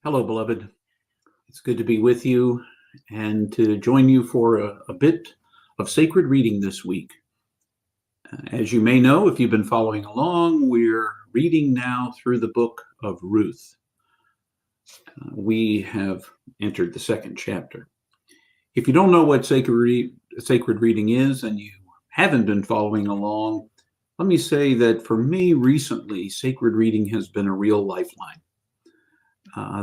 Hello, beloved. It's good to be with you and to join you for a bit of sacred reading this week. As you may know, if you've been following along, we're reading now through the Book of Ruth. We have entered the second chapter. If you don't know what sacred reading is and you haven't been following along, let me say that for me recently, sacred reading has been a real lifeline.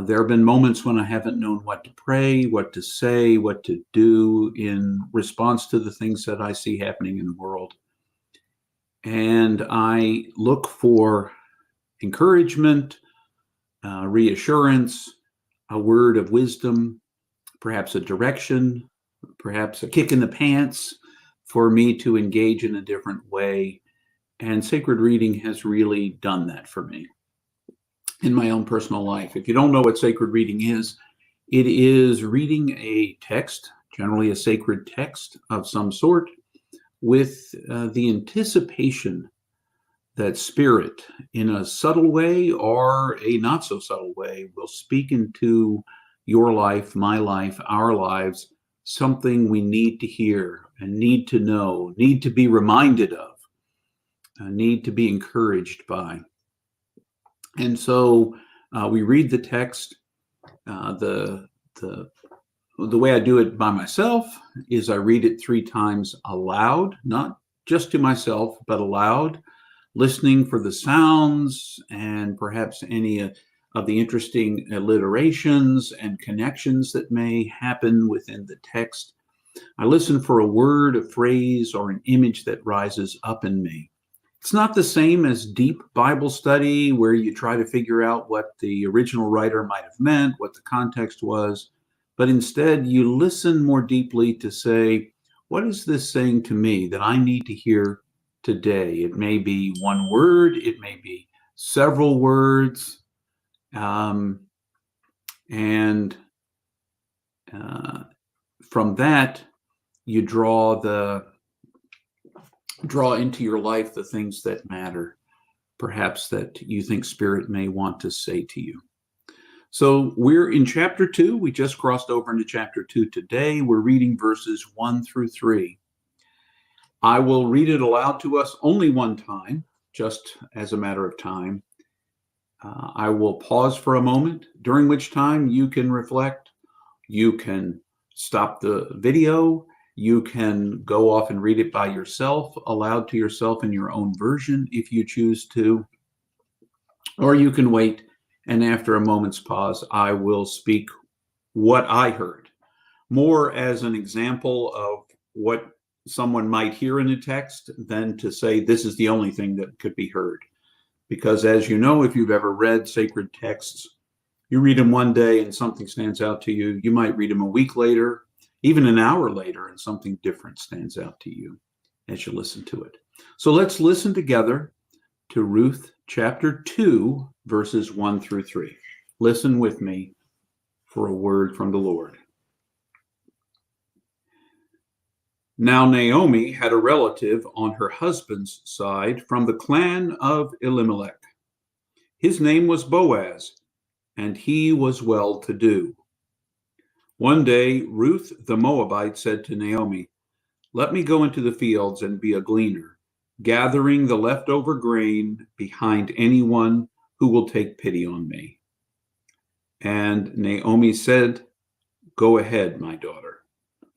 There have been moments when I haven't known what to pray, what to say, what to do in response to the things that I see happening in the world. And I look for encouragement, reassurance, a word of wisdom, perhaps a direction, perhaps a kick in the pants for me to engage in a different way. And sacred reading has really done that for me in my own personal life. If you don't know what sacred reading is, it is reading a text, generally a sacred text of some sort, with the anticipation that Spirit, in a subtle way or a not so subtle way, will speak into your life, my life, our lives, something we need to hear and need to know, need to be reminded of, need to be encouraged by. And so we read the text. The way I do it by myself is I read it 3 times aloud, not just to myself, but aloud, listening for the sounds and perhaps any of the interesting alliterations and connections that may happen within the text. I listen for a word, a phrase, or an image that rises up in me. It's not the same as deep Bible study where you try to figure out what the original writer might have meant, what the context was, but instead you listen more deeply to say, what is this saying to me that I need to hear today? It may be one word, it may be several words, and from that you draw into your life the things that matter, perhaps that you think Spirit may want to say to you. So we're in chapter 2. We just crossed over into chapter 2 today. We're reading verses 1 through 3. I will read it aloud to us only one time, just as a matter of time. I will pause for a moment, during which time you can reflect. You can stop the video. You can go off and read it by yourself, aloud to yourself in your own version if you choose to. Or you can wait, and after a moment's pause, I will speak what I heard, more as an example of what someone might hear in a text than to say this is the only thing that could be heard. Because as you know, if you've ever read sacred texts, you read them one day and something stands out to you. You might read them a week later, even an hour later, and something different stands out to you as you listen to it. So let's listen together to Ruth chapter 2, verses 1 through 3. Listen with me for a word from the Lord. Now Naomi had a relative on her husband's side from the clan of Elimelech. His name was Boaz, and he was well-to-do. One day, Ruth the Moabite said to Naomi, "Let me go into the fields and be a gleaner, gathering the leftover grain behind anyone who will take pity on me." And Naomi said, "Go ahead, my daughter."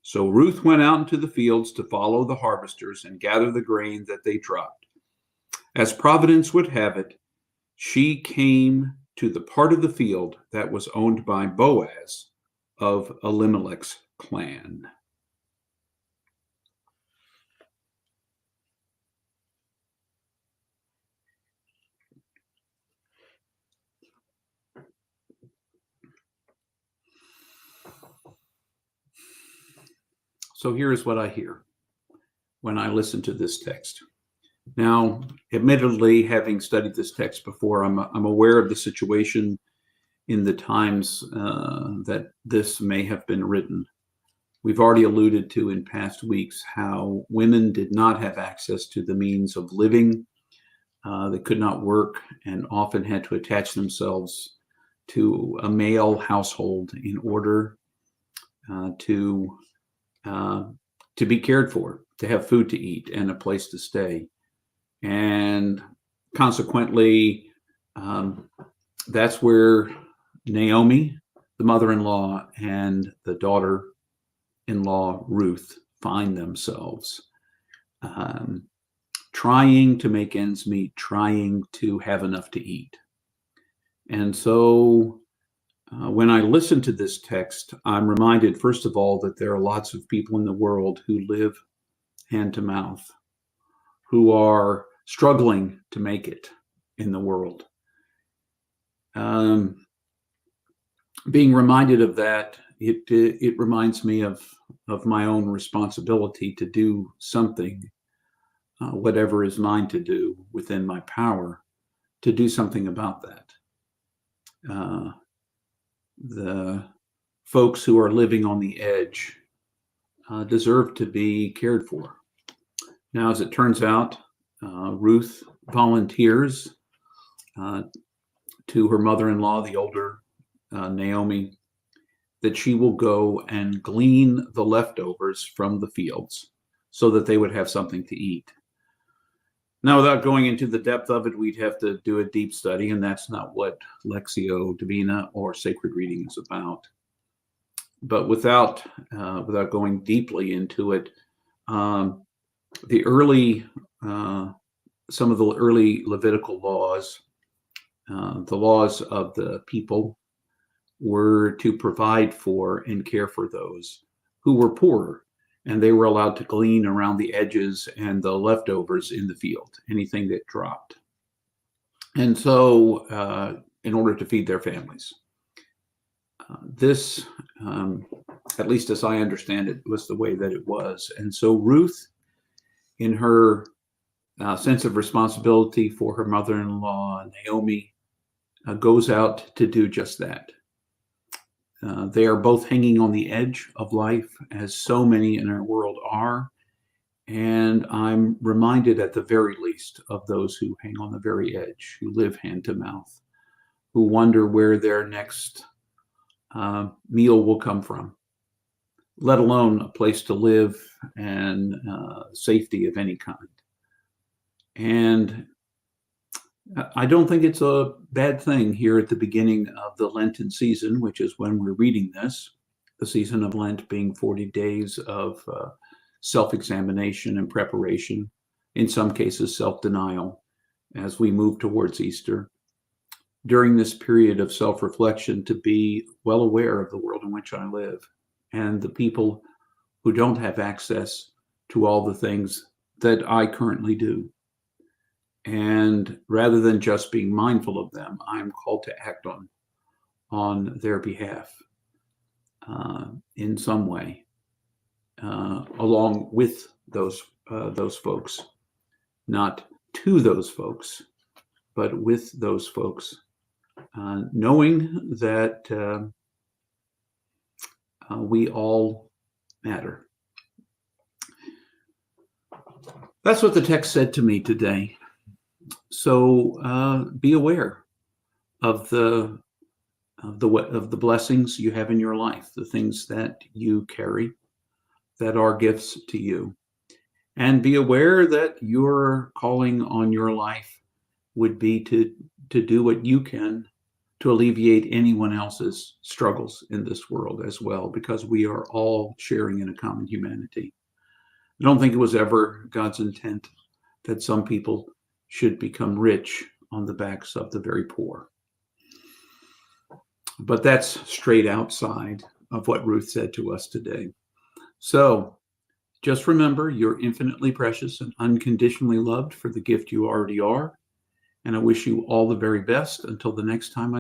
So Ruth went out into the fields to follow the harvesters and gather the grain that they dropped. As Providence would have it, she came to the part of the field that was owned by Boaz of Elimelech's clan. So here's what I hear when I listen to this text. Now, admittedly, having studied this text before, I'm aware of the situation in the times that this may have been written. We've already alluded to in past weeks how women did not have access to the means of living. They could not work and often had to attach themselves to a male household in order to be cared for, to have food to eat and a place to stay. And consequently, that's where Naomi, the mother-in-law, and the daughter-in-law Ruth find themselves, trying to make ends meet, trying to have enough to eat. And so when I listen to this text, I'm reminded, first of all, that there are lots of people in the world who live hand to mouth, who are struggling to make it in the world. Being reminded of that, it reminds me of my own responsibility to do something, whatever is mine to do within my power, to do something about that. The folks who are living on the edge deserve to be cared for. Now, as it turns out, Ruth volunteers to her mother-in-law, the older Naomi, that she will go and glean the leftovers from the fields so that they would have something to eat. Now, without going into the depth of it, we'd have to do a deep study, and that's not what Lectio Divina or sacred reading is about. But without going deeply into it, some of the early Levitical laws, the laws of the people, were to provide for and care for those who were poorer, and they were allowed to glean around the edges and the leftovers in the field, anything that dropped. And so, in order to feed their families. This, at least as I understand it, was the way that it was. And so Ruth, in her sense of responsibility for her mother-in-law, Naomi, goes out to do just that. They are both hanging on the edge of life, as so many in our world are. And I'm reminded, at the very least, of those who hang on the very edge, who live hand to mouth, who wonder where their next meal will come from, let alone a place to live and safety of any kind. And I don't think it's a bad thing here at the beginning of the Lenten season, which is when we're reading this, the season of Lent being 40 days of self-examination and preparation, in some cases self-denial, as we move towards Easter. During this period of self-reflection, to be well aware of the world in which I live and the people who don't have access to all the things that I currently do. And rather than just being mindful of them, I'm called to act on their behalf in some way, along with those folks, not to those folks, but with those folks, knowing that we all matter. That's what the text said to me today. So be aware of the blessings you have in your life, the things that you carry that are gifts to you, and be aware that your calling on your life would be to do what you can to alleviate anyone else's struggles in this world as well, because we are all sharing in a common humanity. I don't think it was ever God's intent that some people should become rich on the backs of the very poor. But that's straight outside of what Ruth said to us today. So just remember, you're infinitely precious and unconditionally loved for the gift you already are. And I wish you all the very best until the next time